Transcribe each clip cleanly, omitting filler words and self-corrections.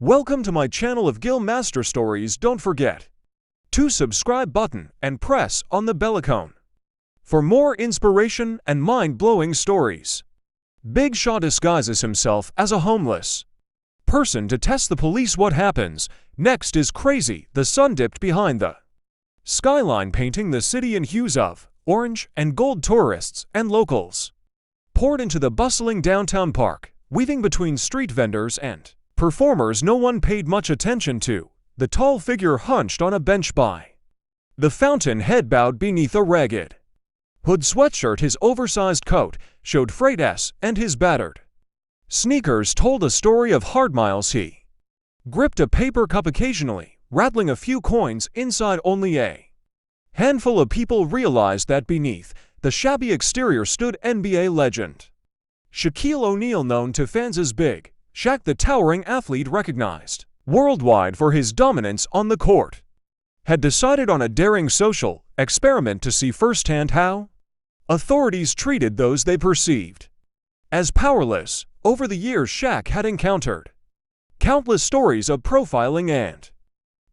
Welcome to my channel of Gill Master Stories. Don't forget to subscribe button and press on the bell icon for more inspiration and mind-blowing stories. Big Shaw disguises himself as a homeless person to test the police. What happens next is crazy. The sun dipped behind the skyline, painting the city in hues of orange and gold. Tourists and locals poured into the bustling downtown park, weaving between street vendors and performers. No one paid much attention to the tall figure hunched on a bench by the fountain, head bowed beneath a ragged hood sweatshirt. His oversized coat showed frayed S, and his battered sneakers told a story of hard miles. He gripped a paper cup occasionally, rattling a few coins inside. Only a handful of people realized that beneath the shabby exterior stood NBA legend Shaquille O'Neal, known to fans as Big Shaq, the towering athlete recognized worldwide for his dominance on the court, had decided on a daring social experiment to see firsthand how authorities treated those they perceived as powerless. Over the years, Shaq had encountered countless stories of profiling and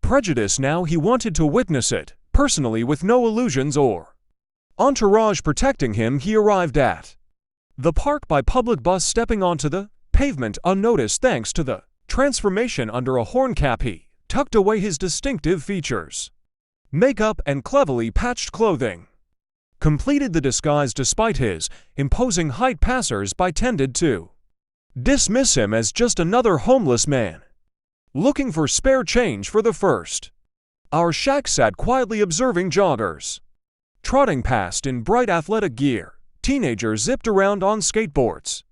prejudice. Now he wanted to witness it personally, with no illusions or entourage protecting him. He arrived at the park by public bus, stepping onto the pavement unnoticed thanks to the transformation. Under a horn cap, he tucked away his distinctive features. Makeup and cleverly patched clothing completed the disguise. Despite his imposing height, passers-by tended to dismiss him as just another homeless man looking for spare change. For the first hour, Shaq sat quietly observing joggers trotting past in bright athletic gear. Teenagers zipped around on skateboards.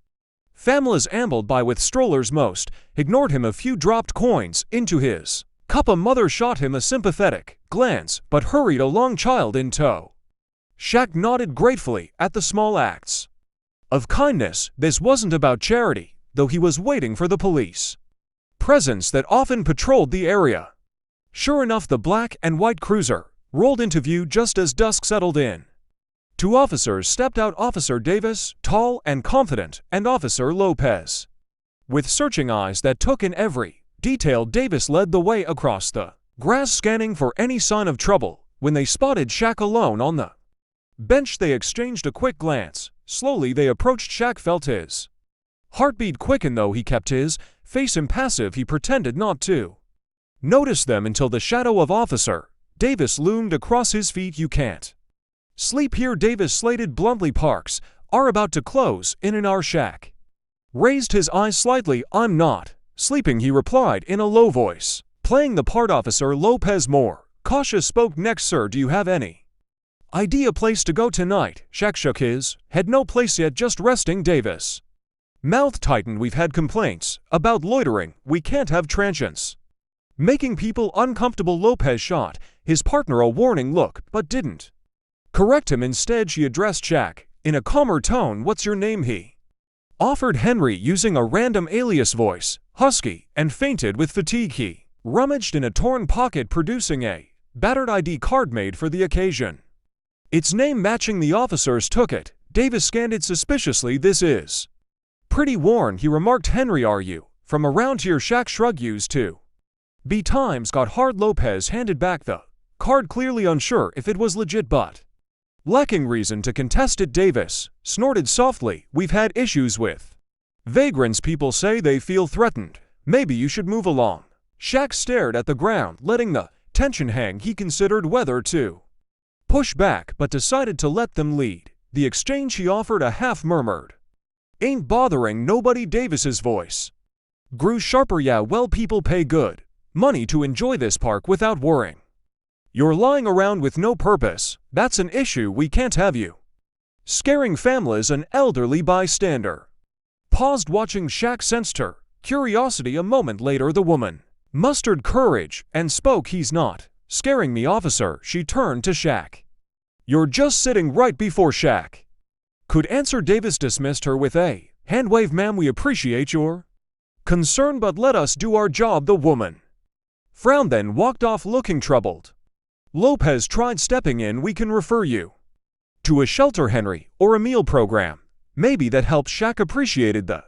Families ambled by with strollers. Most ignored him. A few dropped coins into his cup. A mother shot him a sympathetic glance, but hurried along, child in tow. Shaq nodded gratefully at the small acts of kindness. This wasn't about charity, though he was waiting for the police presence that often patrolled the area. Sure enough, the black and white cruiser rolled into view just as dusk settled in. Two officers stepped out: Officer Davis, tall and confident, and Officer Lopez, with searching eyes that took in every detail. Davis led the way across the grass, scanning for any sign of trouble. When they spotted Shaq alone on the bench, they exchanged a quick glance. Slowly they approached. Shaq felt his heartbeat quicken, though he kept his face impassive. He pretended not to notice them until the shadow of Officer Davis loomed across his feet. "You can't sleep here," Davis slated bluntly. "Parks are about to close in an hour." Shaq raised his eyes slightly. "I'm not sleeping," he replied in a low voice, playing the part. Officer Lopez, more cautious, spoke next. "Sir, do you have any idea place to go tonight?" Shaq shook his head. "No place yet, just resting." Davis' mouth tightened. "We've had complaints about loitering. We can't have transients making people uncomfortable." Lopez shot his partner a warning look, but didn't correct him. Instead, she addressed Shaq in a calmer tone. "What's your name?" he offered Henry, using a random alias voice, husky and fainted with fatigue. He rummaged in a torn pocket, producing a battered ID card made for the occasion, its name matching. The officers took it. Davis scanned it suspiciously. "This is pretty worn," he remarked. "Henry, are you from around here?" Shaq shrugged. "Used to be. Times got hard." Lopez handed back the card, clearly unsure if it was legit, but lacking reason to contest it. Davis snorted softly. "We've had issues with vagrants. People say they feel threatened. Maybe you should move along." Shaq stared at the ground, letting the tension hang. He considered whether to push back, but decided to let them lead the exchange. He offered a half-murmured, "Ain't bothering nobody." Davis's voice grew sharper. "Yeah, well, people pay good money to enjoy this park without worrying you're lying around with no purpose. That's an issue. We can't have you scaring families." An elderly bystander paused, watching. Shaq sensed her curiosity. A moment later, the woman mustered courage and spoke. "He's not scaring me, officer." She turned to Shaq. "You're just sitting right before Shaq could answer." Davis dismissed her with a hand wave. "Ma'am, we appreciate your concern, but let us do our job." The woman frowned, then walked off looking troubled. Lopez tried stepping in. "We can refer you to a shelter, Henry, or a meal program. Maybe that helps." Shaq appreciated the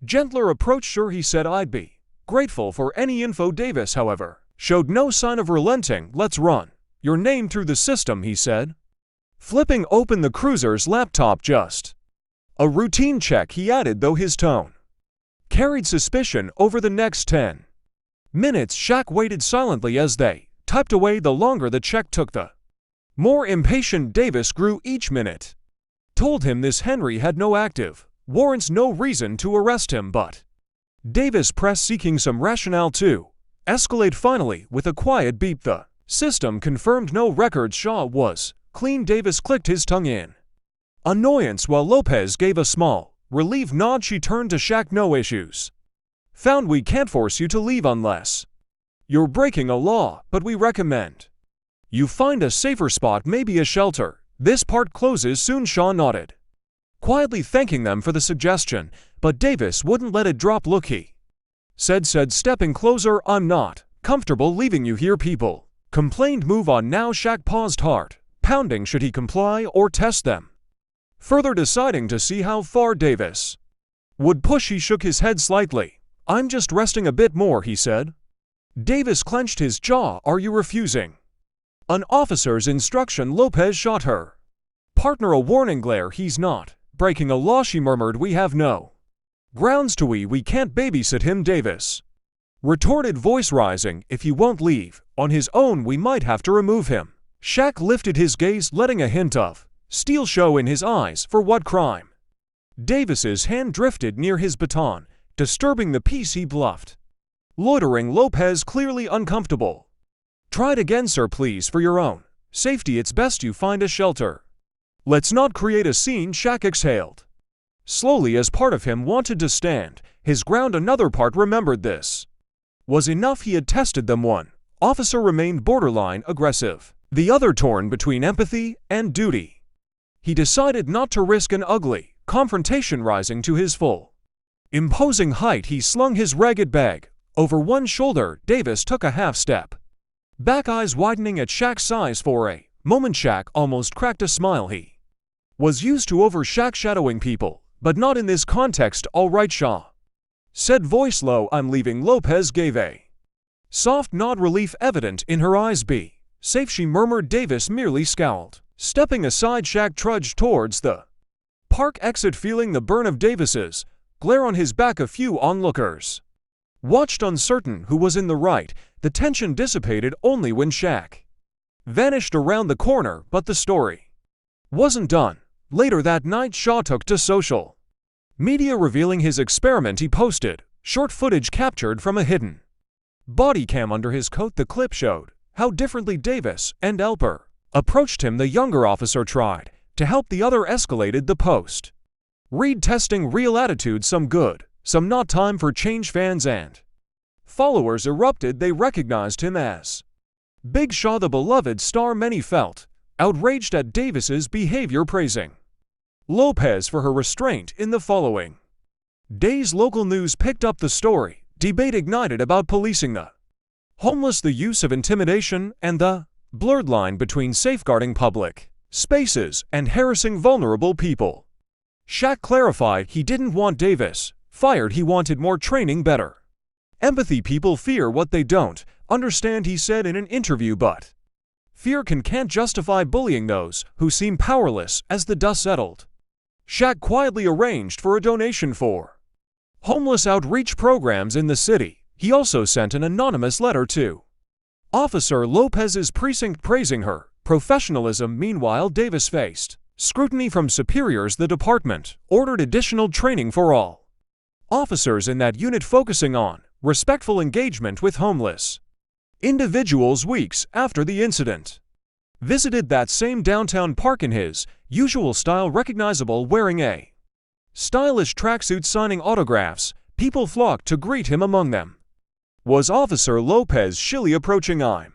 gentler approach. "Sure," he said, "I'd be grateful for any info. Davis, however, showed no sign of relenting. "Let's run your name through the system," he said, flipping open the cruiser's laptop. "Just a routine check," he added, though his tone carried suspicion. Over the next 10 minutes, Shaq waited silently as they typed away. The longer the check took, the more impatient Davis grew each minute. Told him this Henry had no active warrants, no reason to arrest him, but Davis pressed, seeking some rationale to escalate. Finally, with a quiet beep, the system confirmed no records. "Shaw was clean." Davis clicked his tongue in annoyance while Lopez gave a small, relieved nod. She turned to Shaq. "No issues found. We can't force you to leave unless you're breaking a law, but we recommend you find a safer spot, maybe a shelter. This part closes soon." Shaw nodded, quietly thanking them for the suggestion, but Davis wouldn't let it drop. "Look," he said, stepping closer, "I'm not comfortable leaving you here. People complained. Move on now." Shaq paused, heart pounding. Should he comply or test them further, deciding to see how far Davis would push? He shook his head slightly. "I'm just resting a bit more," he said. Davis clenched his jaw. "Are you refusing an officer's instruction?" Lopez shot her partner a warning glare. "He's not breaking a law," she murmured. "We have no grounds to. We can't babysit him," Davis retorted, voice rising. "If he won't leave on his own, we might have to remove him." Shaq lifted his gaze, letting a hint of steel show in his eyes. "For what crime?" Davis's hand drifted near his baton, disturbing the peace. He bluffed, loitering. Lopez, clearly uncomfortable, tried again. "Sir, please, for your own safety, it's best you find a shelter. Let's not create a scene." Shaq exhaled slowly, as part of him wanted to stand his ground. Another part remembered this was enough. He had tested them. One officer remained borderline aggressive, the other torn between empathy and duty. He decided not to risk an ugly confrontation. Rising to his full, imposing height, he slung his ragged bag over one shoulder. Davis took a half step back, eyes widening at Shaq's size. For a moment, Shaq almost cracked a smile. He was used to overshadowing people, but not in this context. "All right," Shaw said, voice low. "I'm leaving." Lopez gave a soft nod, relief evident in her eyes. "Be safe," she murmured. Davis merely scowled. Stepping aside, Shaq trudged towards the park exit, feeling the burn of Davis's glare on his back. A few onlookers watched, uncertain who was in the right. The tension dissipated only when Shaq vanished around the corner. But the story wasn't done. Later that night, Shaw took to social media, revealing his experiment. He posted short footage captured from a hidden body cam under his coat. The clip showed how differently Davis and Elper approached him. The younger officer tried to help, the other escalated. The post read testing real attitude, some good, some not. Time for change. Fans and followers erupted. They recognized him as Big Shaw, the beloved star. Many felt outraged at Davis's behavior, praising Lopez for her restraint. In the following days, local news picked up the story. Debate ignited about policing the homeless, the use of intimidation, and the blurred line between safeguarding public spaces and harassing vulnerable people. Shaq clarified he didn't want Davis fired. He wanted more training, better empathy. "People fear what they don't understand," he said in an interview, "but fear can't justify bullying those who seem powerless." As the dust settled, Shaq quietly arranged for a donation for homeless outreach programs in the city. He also sent an anonymous letter to Officer Lopez's precinct praising her professionalism. Meanwhile, Davis faced scrutiny from superiors. The department ordered additional training for all officers in that unit, focusing on respectful engagement with homeless individuals. Weeks after the incident, visited that same downtown park in his usual style, recognizable, wearing a stylish tracksuit, signing autographs. People flocked to greet him. Among them was Officer Lopez, shilly approaching. "I'm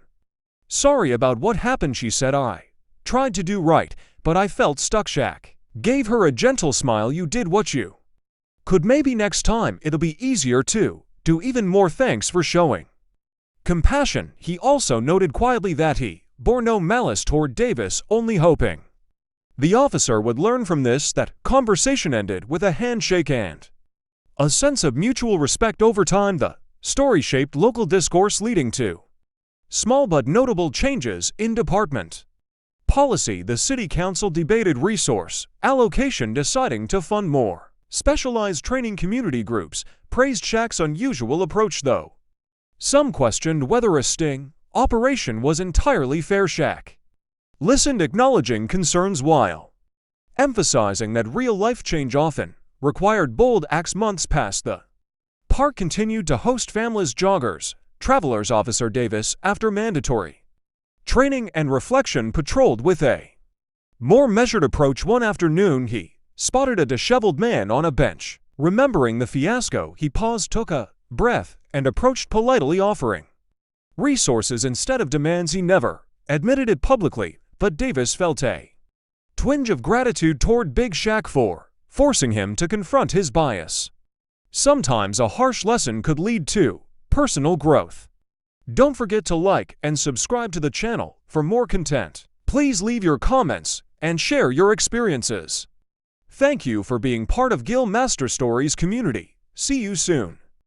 sorry about what happened," she said. "I tried to do right, but I felt stuck." Shaq gave her a gentle smile. "You did what you could. Maybe next time it'll be easier to do even more. Thanks for showing compassion." He also noted quietly that he bore no malice toward Davis, only hoping the officer would learn from this. That conversation ended with a handshake and a sense of mutual respect. Over time, the Story shaped local discourse leading to small but notable changes in department policy. The city council debated resource allocation, deciding to fund more specialized training. Community groups praised Shaq's unusual approach, though some questioned whether a sting operation was entirely fair. Shaq listened, acknowledging concerns while emphasizing that real-life change often required bold acts. Months passed. The park continued to host families, joggers, travelers. Officer Davis, after mandatory training and reflection, patrolled with a more measured approach. One afternoon, he spotted a disheveled man on a bench. Remembering the fiasco, he paused, took a breath, and approached politely, offering resources instead of demands. He never admitted it publicly, but Davis felt a twinge of gratitude toward Big Shaq for forcing him to confront his bias. Sometimes a harsh lesson could lead to personal growth. Don't forget to like and subscribe to the channel for more content. Please leave your comments and share your experiences. Thank you for being part of Gill Master Stories community. See you soon.